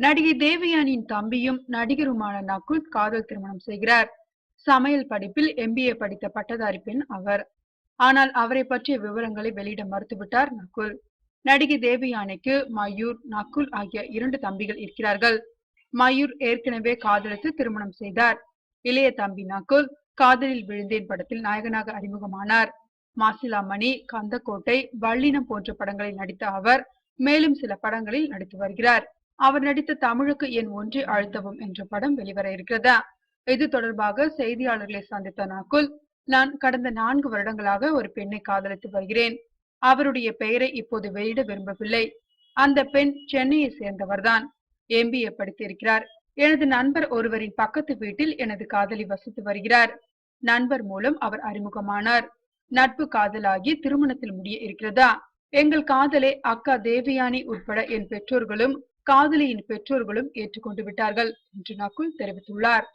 நடிகை தேவயானியின் தம்பியும் நடிகருமான நகுல் காதல் திருமணம் செய்கிறார். சமையல் படிப்பில் MBA படித்த பட்டதாரி பெண் அவர். ஆனால் அவரை பற்றிய விவரங்களை வெளியிட மறுத்துவிட்டார் நகுல். நடிகை தேவயானிக்கு மயூர், நகுல் ஆகிய 2 தம்பிகள் இருக்கிறார்கள். மயூர் ஏற்கனவே காதலித்து திருமணம் செய்தார். இளைய தம்பி நகுல் காதலில் விழுந்தேன் படத்தில் நாயகனாக அறிமுகமானார். மாசிலாமணி, கந்தக்கோட்டை, வள்ளினம் போன்ற படங்களில் நடித்த அவர் மேலும் சில படங்களில் நடித்து வருகிறார். அவர் நடித்த தமிழுக்கு என் ஒன்றை அழுத்தவும் என்ற படம் வெளிவர இருக்கிறதா. இது தொடர்பாக செய்தியாளர்களை சந்தித்த நகுல், நான் கடந்த 4 வருடங்களாக ஒரு பெண்ணை காதலித்து வருகிறேன். அவருடைய பெயரை இப்போது வெளியிட விரும்பவில்லை. அந்த பெண் சென்னையை சேர்ந்தவர்தான். MBA படித்திருக்கிறார். எனது நண்பர் ஒருவரின் பக்கத்து வீட்டில் எனது காதலி வசித்து வருகிறார். நண்பர் மூலம் அவர் அறிமுகமானார். நட்பு காதலாகி திருமணத்தில் முடிய இருக்கிறதா. எங்கள் காதலை அக்கா தேவயானி உட்பட என் பெற்றோர்களும் காதலியின் பெற்றோர்களும் ஏற்றுக்கொண்டு விட்டார்கள் என்று நகுல் தெரிவித்துள்ளார்.